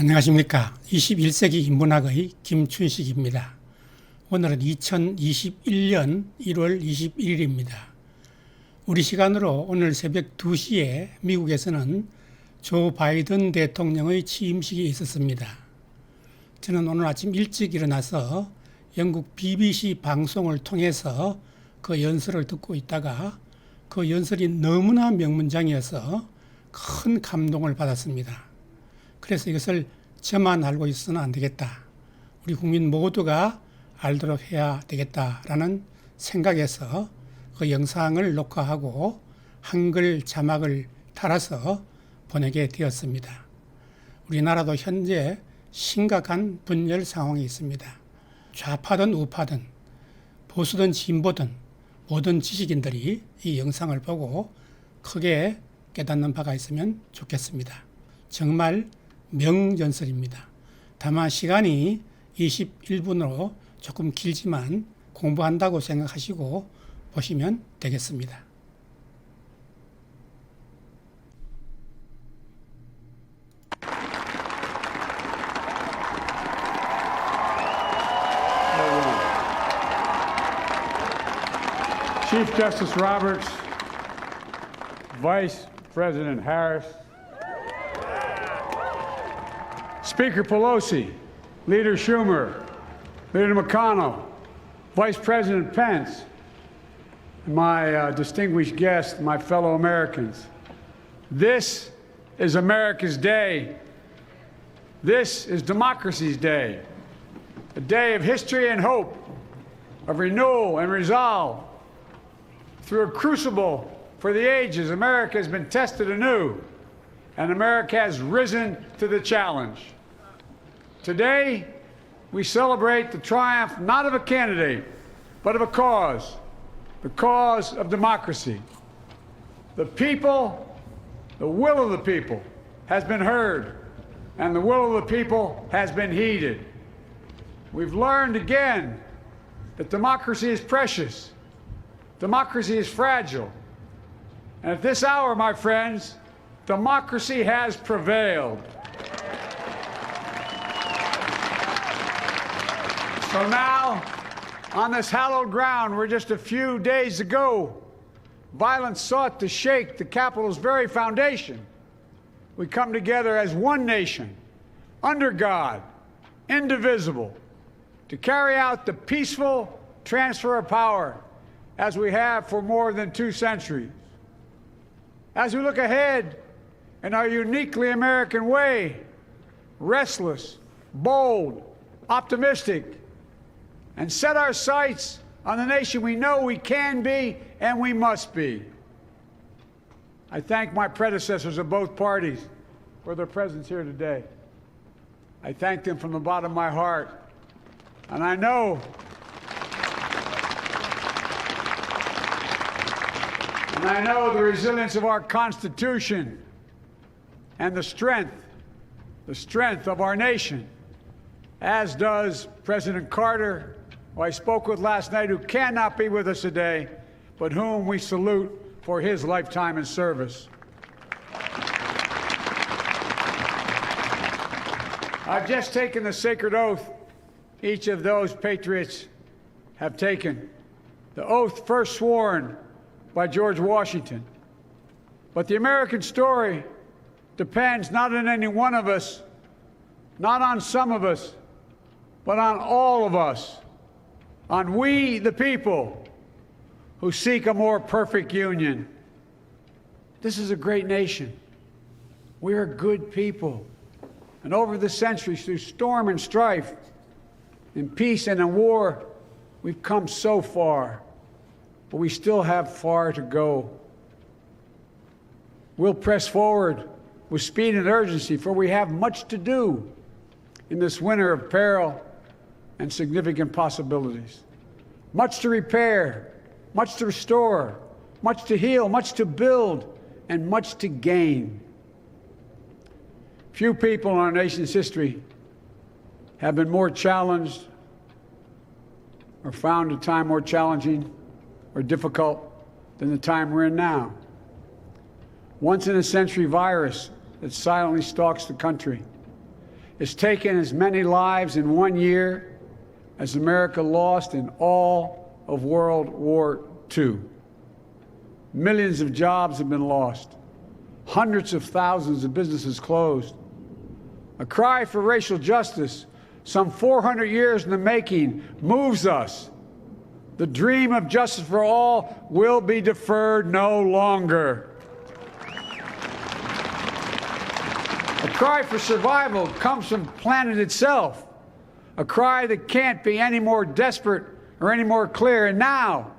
안녕하십니까. 21세기 인문학의 김춘식입니다. 오늘은 2021년 1월 21일입니다. 우리 시간으로 오늘 새벽 2시에 미국에서는 조 바이든 대통령의 취임식이 있었습니다. 저는 오늘 아침 일찍 일어나서 영국 BBC 방송을 통해서 그 연설을 듣고 있다가 그 연설이 너무나 명문장이어서 큰 감동을 받았습니다. 그래서 이것을 저만 알고 있어서는 안 되겠다. 우리 국민 모두가 알도록 해야 되겠다라는 생각에서 그 영상을 녹화하고 한글 자막을 달아서 보내게 되었습니다. 우리나라도 현재 심각한 분열 상황이 있습니다. 좌파든 우파든 보수든 진보든 모든 지식인들이 이 영상을 보고 크게 깨닫는 바가 있으면 좋겠습니다. 정말 명연설입니다. 다만 시간이 21분으로 조금 길지만 공부한다고 생각하시고 보시면 되겠습니다. Chief Justice Roberts, Vice President Harris, Speaker Pelosi, Leader Schumer, Leader McConnell, Vice President Pence, and my distinguished guests, my fellow Americans. This is America's day. This is democracy's day. A day of history and hope, of renewal and resolve. Through a crucible for the ages, America has been tested anew, and America has risen to the challenge. Today, we celebrate the triumph not of a candidate, but of a cause, the cause of democracy. The people, the will of the people has been heard, and the will of the people has been heeded. We've learned again that democracy is precious, democracy is fragile, and at this hour, my friends, democracy has prevailed. So now, on this hallowed ground where just a few days ago, violence sought to shake the Capitol's very foundation, we come together as one nation, under God, indivisible, to carry out the peaceful transfer of power as we have for more than 2 centuries. As we look ahead in our uniquely American way, restless, bold, optimistic, and set our sights on the nation we know we can be and we must be. I thank my predecessors of both parties for their presence here today. I thank them from the bottom of my heart. And I know the resilience of our Constitution and the strength of our nation, as does President Carter, who I spoke with last night, who cannot be with us today, but whom we salute for his lifetime in service. I've just taken the sacred oath each of those patriots have taken, the oath first sworn by George Washington. But the American story depends not on any one of us, not on some of us, but on all of us, on we, the people, who seek a more perfect union. This is a great nation. We are good people. And over the centuries, through storm and strife, in peace and in war, we've come so far. But we still have far to go. We'll press forward with speed and urgency, for we have much to do in this winter of peril and significant possibilities. Much to repair, much to restore, much to heal, much to build, and much to gain. Few people in our nation's history have been more challenged or found a time more challenging or difficult than the time we're in now. Once-in-a-century virus that silently stalks the country. has taken as many lives in 1 year as America lost in all of World War II. Millions of jobs have been lost. Hundreds of thousands of businesses closed. A cry for racial justice, some 400 years in the making, moves us. The dream of justice for all will be deferred no longer. A cry for survival comes from the planet itself, a cry that can't be any more desperate or any more clear. And now,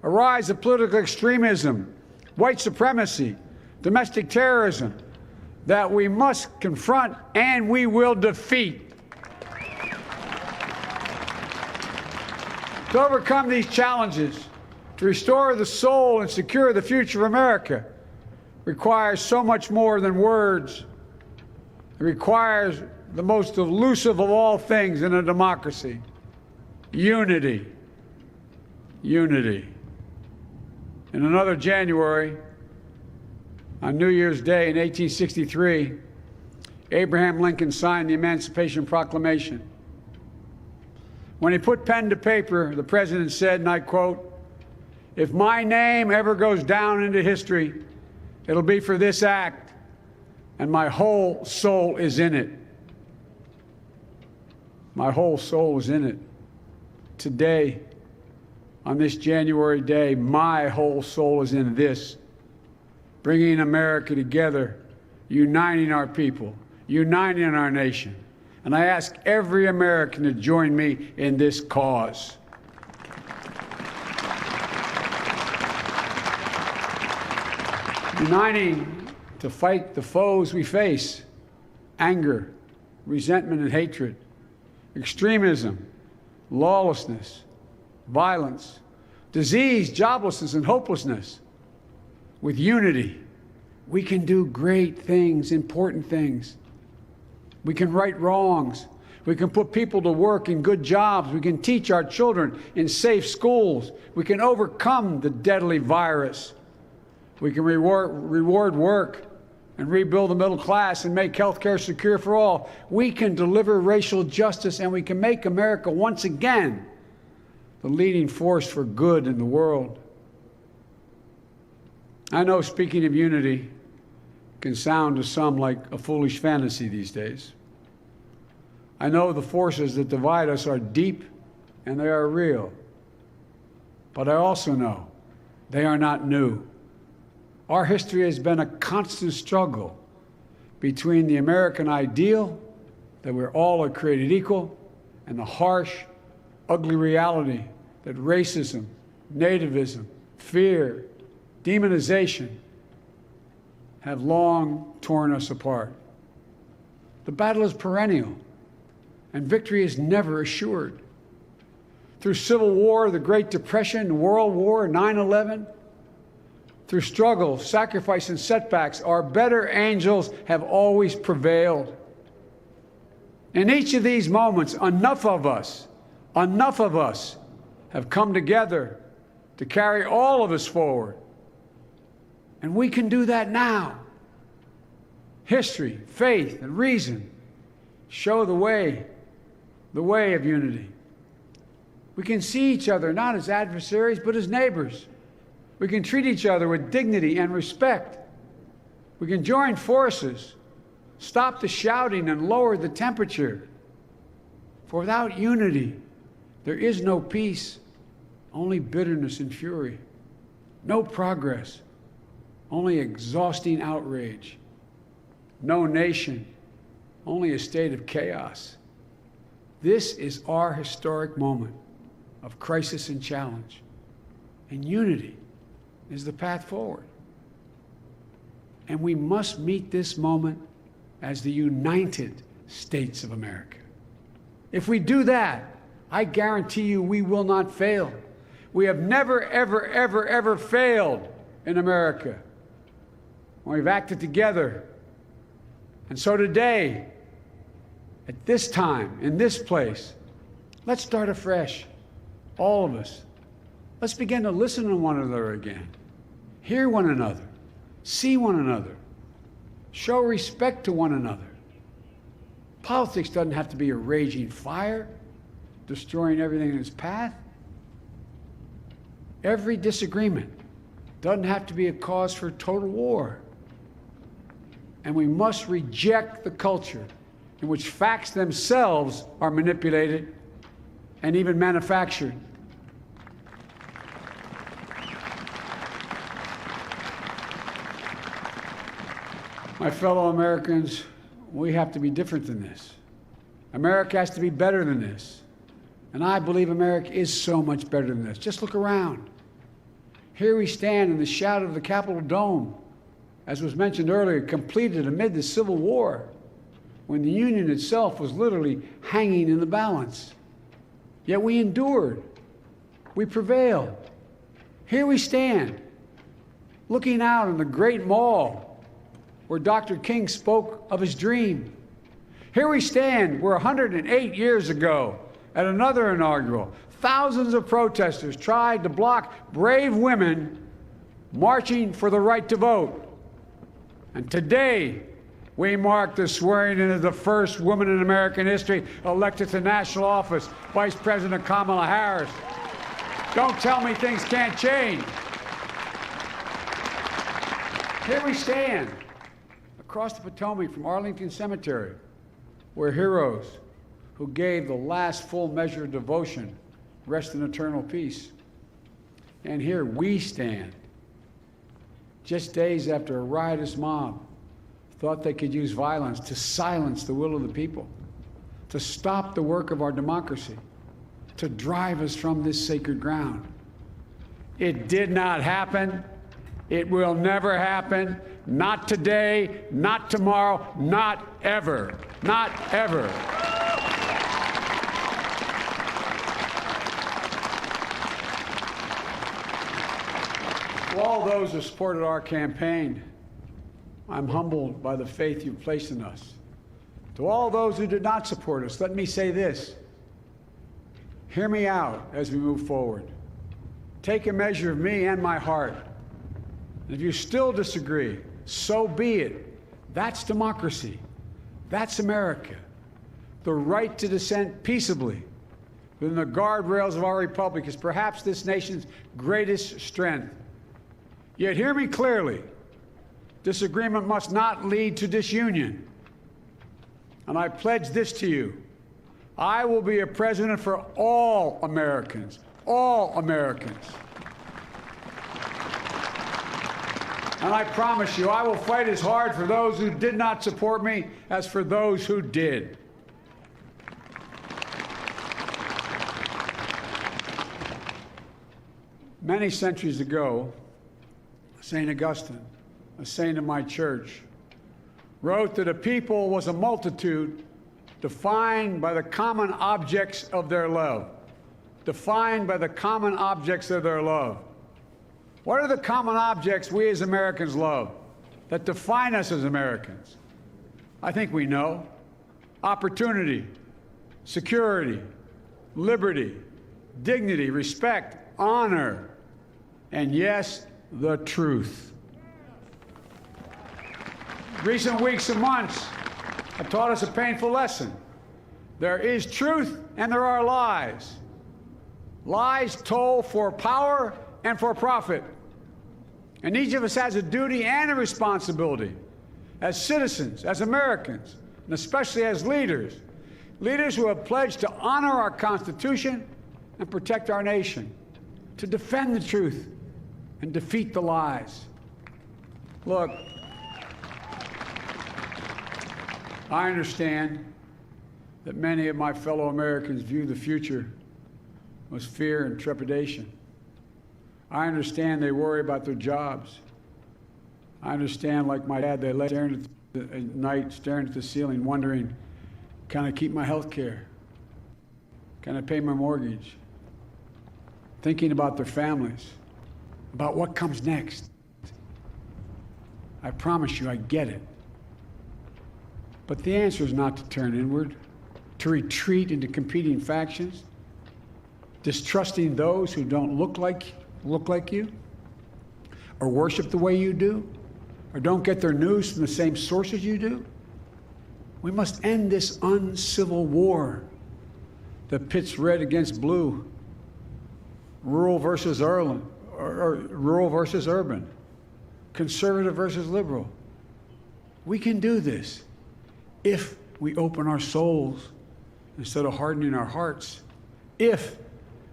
a rise of political extremism, white supremacy, domestic terrorism, that we must confront and we will defeat. To overcome these challenges, to restore the soul and secure the future of America, requires so much more than words. It requires the most elusive of all things in a democracy: unity. Unity. In another January, on New Year's Day in 1863, Abraham Lincoln signed the Emancipation Proclamation. When he put pen to paper, the president said, and I quote, "If my name ever goes down into history, it'll be for this act, and my whole soul is in it." My whole soul is in it. Today, on this January day, my whole soul is in this, bringing America together, uniting our people, uniting our nation. And I ask every American to join me in this cause. Uniting to fight the foes we face: anger, resentment and hatred, extremism, lawlessness, violence, disease, joblessness, and hopelessness. With unity, we can do great things, important things. We can right wrongs. We can put people to work in good jobs. We can teach our children in safe schools. We can overcome the deadly virus. We can reward work and rebuild the middle class and make health care secure for all. We can deliver racial justice, and we can make America once again the leading force for good in the world. I know speaking of unity can sound to some like a foolish fantasy these days. I know the forces that divide us are deep and they are real. But I also know they are not new. Our history has been a constant struggle between the American ideal that we're all created equal and the harsh, ugly reality that racism, nativism, fear, demonization have long torn us apart. The battle is perennial, and victory is never assured. Through Civil War, the Great Depression, World War, 9/11, through struggle, sacrifice, and setbacks, our better angels have always prevailed. In each of these moments, enough of us have come together to carry all of us forward. And we can do that now. History, faith, and reason show the way of unity. We can see each other not as adversaries, but as neighbors. We can treat each other with dignity and respect. We can join forces, stop the shouting, and lower the temperature. For without unity, there is no peace, only bitterness and fury. No progress, only exhausting outrage. No nation, only a state of chaos. This is our historic moment of crisis and challenge, and unity is the path forward. And we must meet this moment as the United States of America. If we do that, I guarantee you we will not fail. We have never, ever, ever, ever failed in America when we've acted together. And so today, at this time, in this place, let's start afresh, all of us. Let's begin to listen to one another again, hear one another, see one another, show respect to one another. Politics doesn't have to be a raging fire, destroying everything in its path. Every disagreement doesn't have to be a cause for total war. And we must reject the culture in which facts themselves are manipulated and even manufactured. My fellow Americans, we have to be different than this. America has to be better than this. And I believe America is so much better than this. Just look around. Here we stand in the shadow of the Capitol Dome, as was mentioned earlier, completed amid the Civil War, when the Union itself was literally hanging in the balance. Yet we endured. We prevailed. Here we stand, looking out on the great mall where Dr. King spoke of his dream. Here we stand where 108 years ago, at another inaugural, thousands of protesters tried to block brave women marching for the right to vote. And today, we mark the swearing in of the first woman in American history elected to national office, Vice President Kamala Harris. Don't tell me things can't change. Here we stand, across the Potomac from Arlington Cemetery, where heroes who gave the last full measure of devotion rest in eternal peace. And here we stand, just days after a riotous mob thought they could use violence to silence the will of the people, to stop the work of our democracy, to drive us from this sacred ground. It did not happen. It will never happen. Not today, not tomorrow, not ever. Not ever. To all those who supported our campaign, I'm humbled by the faith you've placed in us. To all those who did not support us, let me say this. Hear me out as we move forward. Take a measure of me and my heart. And if you still disagree, so be it. That's democracy. That's America. The right to dissent peaceably within the guardrails of our republic is perhaps this nation's greatest strength. Yet hear me clearly. Disagreement must not lead to disunion. And I pledge this to you. I will be a president for all Americans. All Americans. And I promise you, I will fight as hard for those who did not support me as for those who did. Many centuries ago, St. Augustine, a saint of my church, wrote that a people was a multitude defined by the common objects of their love. Defined by the common objects of their love. What are the common objects we as Americans love that define us as Americans? I think we know. Opportunity, security, liberty, dignity, respect, honor, and yes, the truth. Recent weeks and months have taught us a painful lesson. There is truth and there are lies. Lies told for power and for profit. And each of us has a duty and a responsibility as citizens, as Americans, and especially as leaders. Leaders who have pledged to honor our Constitution and protect our nation, to defend the truth and defeat the lies. Look, I understand that many of my fellow Americans view the future with fear and trepidation. I understand they worry about their jobs. I understand, like my dad, they lay staring at night, staring at the ceiling, wondering, can I keep my health care? Can I pay my mortgage? Thinking about their families, about what comes next. I promise you, I get it. But the answer is not to turn inward, to retreat into competing factions, distrusting those who don't look like you, or worship the way you do, or don't get their news from the same sources you do. We must end this uncivil war that pits red against blue, rural versus urban, conservative versus liberal. We can do this if we open our souls instead of hardening our hearts, if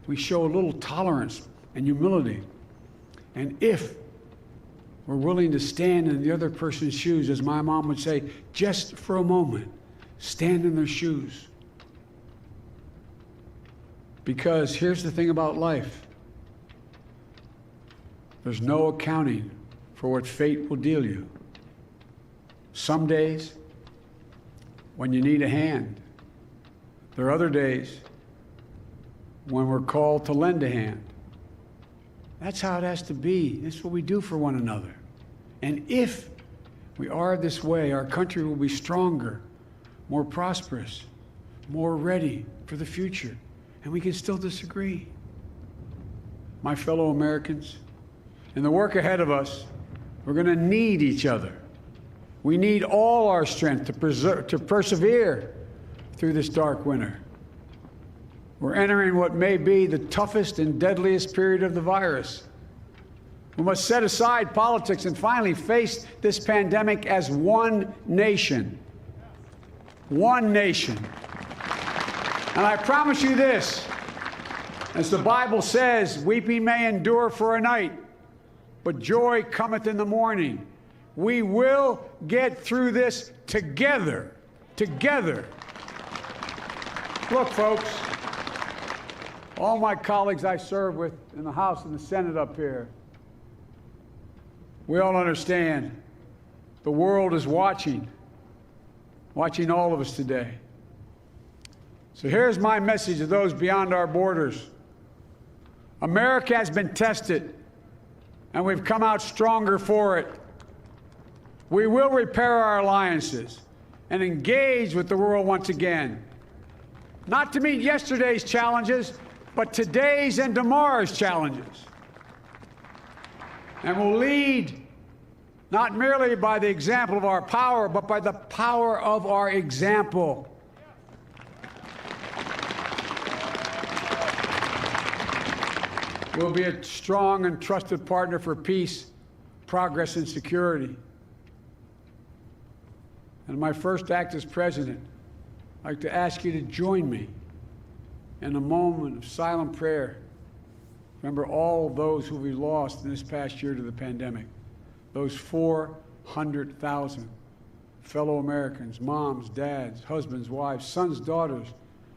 we show a little tolerance and humility, and if we're willing to stand in the other person's shoes, as my mom would say, just for a moment, stand in their shoes. Because here's the thing about life. There's no accounting for what fate will deal you. Some days, when you need a hand. There are other days when we're called to lend a hand. That's how it has to be. That's what we do for one another. And if we are this way, our country will be stronger, more prosperous, more ready for the future. And we can still disagree. My fellow Americans, in the work ahead of us, we're going to need each other. We need all our strength to persevere through this dark winter. We're entering what may be the toughest and deadliest period of the virus. We must set aside politics and finally face this pandemic as one nation. One nation. And I promise you this, as the Bible says, weeping may endure for a night, but joy cometh in the morning. We will get through this together. Together. Look, folks, all my colleagues I serve with in the House and the Senate up here, we all understand the world is watching all of us today. So here's my message to those beyond our borders. America has been tested, and we've come out stronger for it. We will repair our alliances and engage with the world once again, not to meet yesterday's challenges, but today's and tomorrow's challenges. And we'll lead not merely by the example of our power, but by the power of our example. We'll be a strong and trusted partner for peace, progress, and security. And in my first act as president, I'd like to ask you to join me in a moment of silent prayer. Remember all those who we lost in this past year to the pandemic. Those 400,000 fellow Americans, moms, dads, husbands, wives, sons, daughters,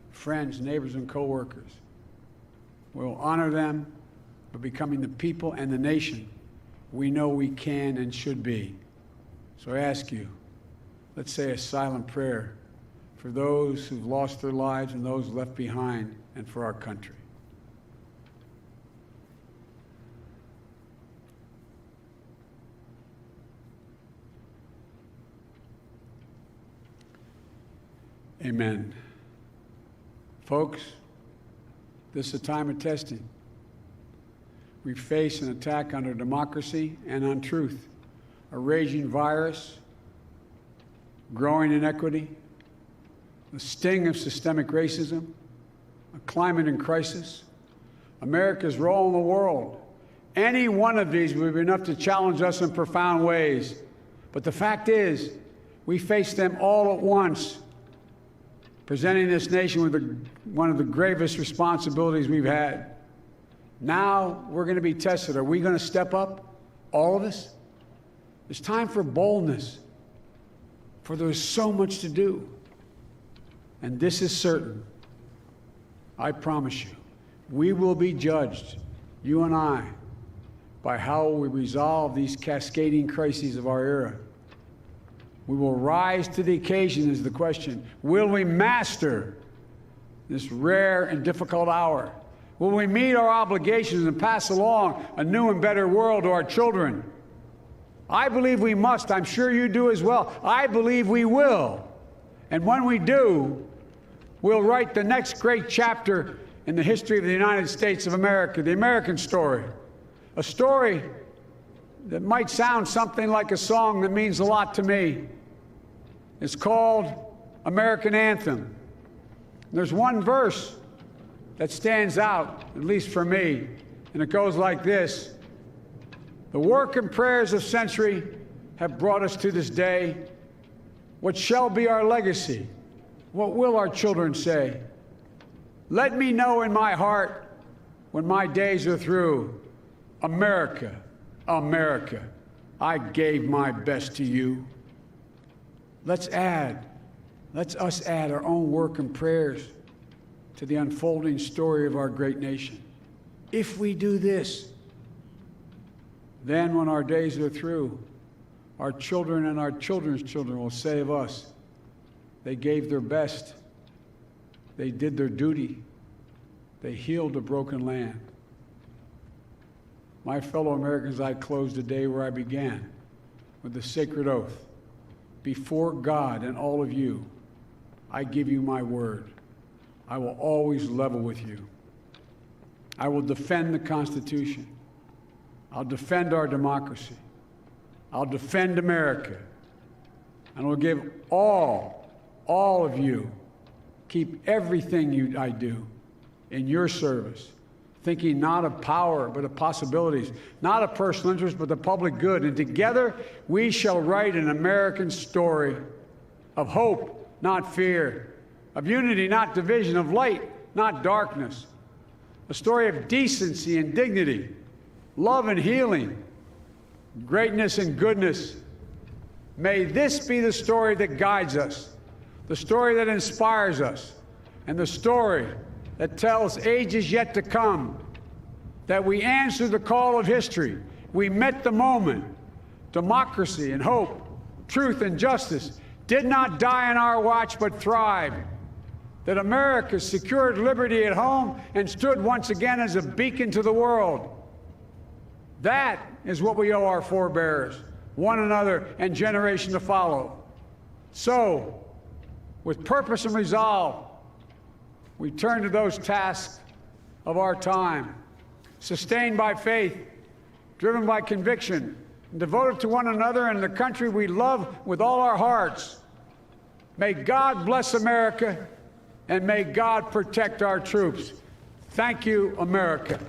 friends, neighbors, and coworkers. We'll honor them by becoming the people and the nation we know we can and should be. So I ask you, let's say a silent prayer for those who've lost their lives and those left behind, and for our country. Amen. Folks, this is a time of testing. We face an attack on our democracy and on truth, a raging virus, growing inequity, the sting of systemic racism, a climate in crisis, America's role in the world. Any one of these would be enough to challenge us in profound ways. But the fact is, we face them all at once, presenting this nation with one of the gravest responsibilities we've had. Now we're going to be tested. Are we going to step up, all of us? It's time for boldness, for there's so much to do. And this is certain. I promise you, we will be judged, you and I, by how we resolve these cascading crises of our era. We will rise to the occasion is the question. Will we master this rare and difficult hour? Will we meet our obligations and pass along a new and better world to our children? I believe we must. I'm sure you do as well. I believe we will. And when we do, we'll write the next great chapter in the history of the United States of America, the American story. A story that might sound something like a song that means a lot to me. It's called American anthem. There's one verse that stands out, at least for me, and it goes like this. The work and prayers of century have brought us to this day. What shall be our legacy? What will our children say? Let me know in my heart when my days are through, America, America, I gave my best to you. Let's us add our own work and prayers to the unfolding story of our great nation. If we do this, then when our days are through, our children and our children's children will say of us, they gave their best, they did their duty, they healed a broken land. My fellow Americans, I close the day where I began, with the sacred oath. Before God and all of you, I give you my word. I will always level with you. I will defend the Constitution. I'll defend our democracy. I'll defend America. And I'll give all of you, keep everything I do in your service, thinking not of power, but of possibilities, not of personal interest, but the public good. And together, we shall write an American story of hope, not fear, of unity, not division, of light, not darkness, a story of decency and dignity, love and healing, greatness and goodness. May this be the story that guides us, the story that inspires us, and the story that tells ages yet to come that we answered the call of history. We met the moment. Democracy and hope, truth and justice did not die on our watch but thrived. That America secured liberty at home and stood once again as a beacon to the world. That is what we owe our forebears, one another, and generation to follow. So, with purpose and resolve, we turn to those tasks of our time, sustained by faith, driven by conviction, and devoted to one another and the country we love with all our hearts. May God bless America, and may God protect our troops. Thank you, America.